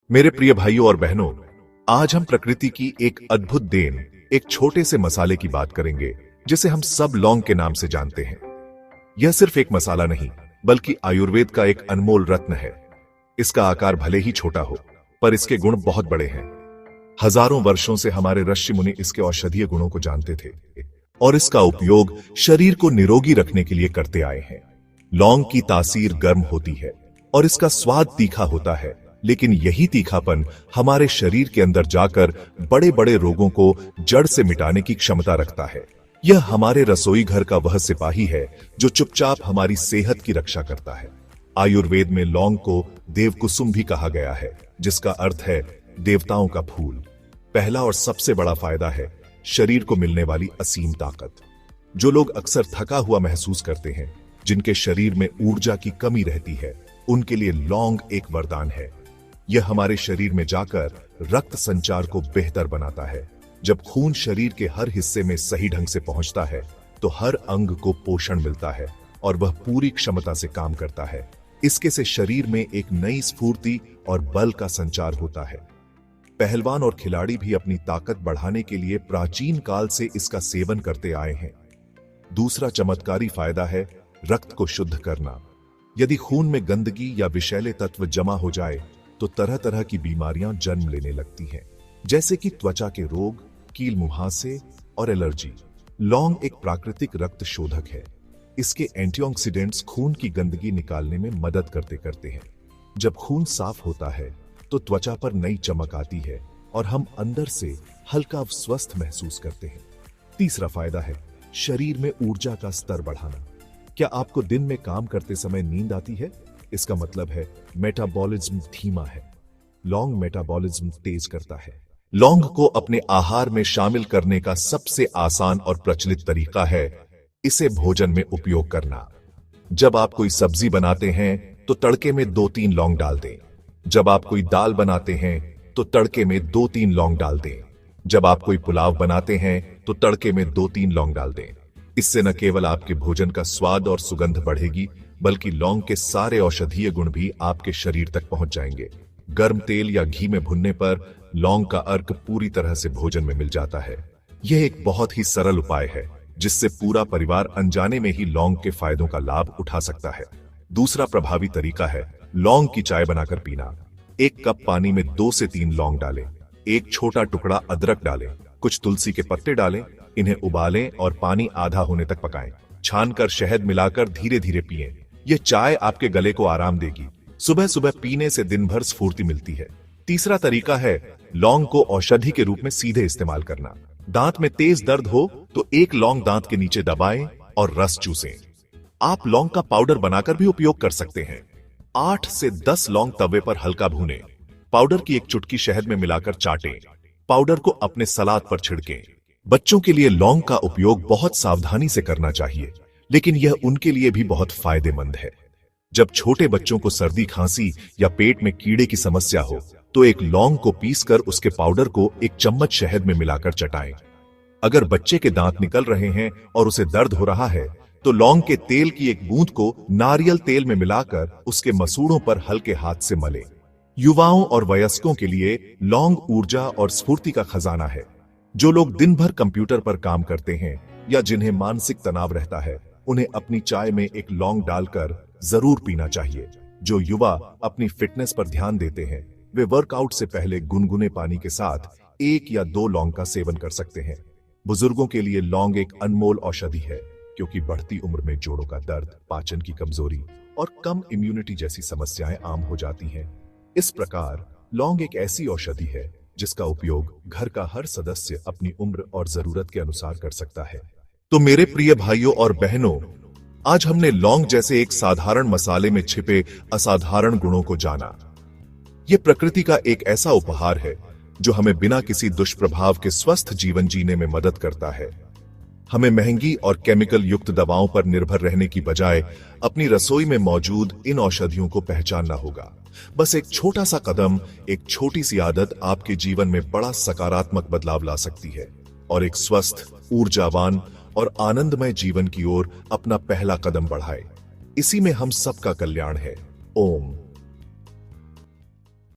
मेरे प्रिय भाइयों और बहनों, आज हम प्रकृति की एक अद्भुत देन, एक छोटे से मसाले की बात करेंगे जिसे हम सब लौंग के नाम से जानते हैं। यह सिर्फ एक मसाला नहीं, बल्कि आयुर्वेद का एक अनमोल रत्न है। इसका आकार भले ही छोटा हो, पर इसके गुण बहुत बड़े हैं। हजारों वर्षों से हमारे ऋषि मुनि इसके औषधीय गुणों को जानते थे और इसका उपयोग शरीर को निरोगी रखने के लिए करते आए हैं। लौंग की तासीर गर्म होती है और इसका स्वाद तीखा होता है, लेकिन यही तीखापन हमारे शरीर के अंदर जाकर बड़े बड़े रोगों को जड़ से मिटाने की क्षमता रखता है। यह हमारे रसोई घर का वह सिपाही है जो चुपचाप हमारी सेहत की रक्षा करता है। आयुर्वेद में लौंग को देवकुसुम भी कहा गया है, जिसका अर्थ है देवताओं का फूल। पहला और सबसे बड़ा फायदा है शरीर को मिलने वाली असीम ताकत। जो लोग अक्सर थका हुआ महसूस करते हैं, जिनके शरीर में ऊर्जा की कमी रहती है, उनके लिए लौंग एक वरदान है। यह हमारे शरीर में जाकर रक्त संचार को बेहतर बनाता है। जब खून शरीर के हर हिस्से में सही ढंग से पहुंचता है, तो हर अंग को पोषण मिलता है और वह पूरी क्षमता से काम करता है। इसके से शरीर में एक नई स्फूर्ति और बल का संचार होता है। पहलवान और खिलाड़ी भी अपनी ताकत बढ़ाने के लिए प्राचीन काल से इसका सेवन करते आए हैं। दूसरा चमत्कारी फायदा है रक्त को शुद्ध करना। यदि खून में गंदगी या विषैले तत्व जमा हो जाए, तो तरह तरह की बीमारियां जन्म लेने लगती हैं, जैसे कि त्वचा के रोग, कील मुहासे और एलर्जी। लौंग एक प्राकृतिक रक्त शोधक है। इसके एंटीऑक्सीडेंट्स खून की गंदगी निकालने में मदद करते हैं। जब खून साफ होता है, तो त्वचा पर नई चमक आती है और हम अंदर से हल्का स्वस्थ महसूस करते हैं। तीसरा फायदा है शरीर में ऊर्जा का स्तर बढ़ाना। क्या आपको दिन में काम करते समय नींद आती है? इसका मतलब है मेटाबॉलिज्म धीमा है। लौंग मेटाबॉलिज्म तेज करता है। लौंग को अपने आहार में शामिल करने का सबसे आसान और प्रचलित तरीका है इसे भोजन में उपयोग करना। जब आप कोई सब्जी बनाते हैं, तो तड़के में 2-3 लौंग डाल दें। जब आप कोई दाल बनाते हैं, तो तड़के में 2-3 लौंग डाल दें। जब आप कोई पुलाव बनाते हैं, तो तड़के में 2-3 लौंग डाल दें। इससे न केवल आपके भोजन का स्वाद और सुगंध बढ़ेगी, बल्कि लौंग के सारे औषधीय गुण भी आपके शरीर तक पहुंच जाएंगे। गर्म तेल या घी में भुनने पर लौंग का अर्क पूरी तरह से भोजन में मिल जाता है। यह एक बहुत ही सरल उपाय है, जिससे पूरा परिवार अनजाने में ही लौंग के फायदों का लाभ उठा सकता है। दूसरा प्रभावी तरीका है लौंग की चाय बनाकर पीना। 1 कप पानी में 2 से 3 लौंग डालें, एक छोटा टुकड़ा अदरक डालें, कुछ तुलसी के पत्ते डालें, इन्हें उबालें और पानी आधा होने तक पकाएं। छानकर शहद मिलाकर धीरे धीरे पिएं। यह चाय आपके गले को आराम देगी। सुबह सुबह पीने से दिन भर स्फूर्ति मिलती है। तीसरा तरीका है लौंग को औषधि के रूप में सीधे इस्तेमाल करना। दांत में तेज दर्द हो तो 1 लौंग दांत के नीचे दबाएं और रस चूसें। आप लौंग का पाउडर बनाकर भी उपयोग कर सकते हैं। 8 से 10 लौंग तवे पर हल्का भूनें। पाउडर की 1 चुटकी शहद में मिलाकर चाटें। पाउडर को अपने सलाद पर छिड़कें। बच्चों के लिए लौंग का उपयोग बहुत सावधानी से करना चाहिए, लेकिन यह उनके लिए भी बहुत फायदेमंद है। जब छोटे बच्चों को सर्दी, खांसी या पेट में कीड़े की समस्या हो, तो 1 लौंग को पीसकर उसके पाउडर को 1 चम्मच शहद में मिलाकर चटाएं। अगर बच्चे के दांत निकल रहे हैं और उसे दर्द हो रहा है, तो लौंग के तेल की 1 बूंद को नारियल तेल में मिलाकर उसके मसूड़ों पर हल्के हाथ से मलें। युवाओं और वयस्कों के लिए लौंग ऊर्जा और स्फूर्ति का खजाना है। जो लोग दिन भर कंप्यूटर पर काम करते हैं या जिन्हें मानसिक तनाव रहता है, उन्हें अपनी चाय में 1 लौंग डालकर जरूर पीना चाहिए। जो युवा अपनी फिटनेस पर ध्यान देते हैं, वे वर्कआउट से पहले गुनगुने पानी के साथ 1 या 2 लौंग का सेवन कर सकते हैं। बुजुर्गों के लिए लौंग एक अनमोल औषधि है, क्योंकि बढ़ती उम्र में जोड़ों का दर्द, पाचन की कमजोरी और कम इम्यूनिटी जैसी समस्याएं आम हो जाती हैं। इस प्रकार लौंग एक ऐसी औषधि है जिसका उपयोग घर का हर सदस्य अपनी उम्र और जरूरत के अनुसार कर सकता है। तो मेरे प्रिय भाइयों और बहनों, आज हमने लौंग जैसे एक साधारण मसाले में छिपे असाधारण गुणों को जाना। यह प्रकृति का एक ऐसा उपहार है जो हमें बिना किसी दुष्प्रभाव के स्वस्थ जीवन जीने में मदद करता है। हमें महंगी और केमिकल युक्त दवाओं पर निर्भर रहने की बजाय अपनी रसोई में मौजूद इन औषधियों को पहचानना होगा। बस एक छोटा सा कदम, एक छोटी सी आदत आपके जीवन में बड़ा सकारात्मक बदलाव ला सकती है और एक स्वस्थ, ऊर्जावान और आनंदमय जीवन की ओर अपना पहला कदम बढ़ाए। इसी में हम सबका कल्याण है। ओम।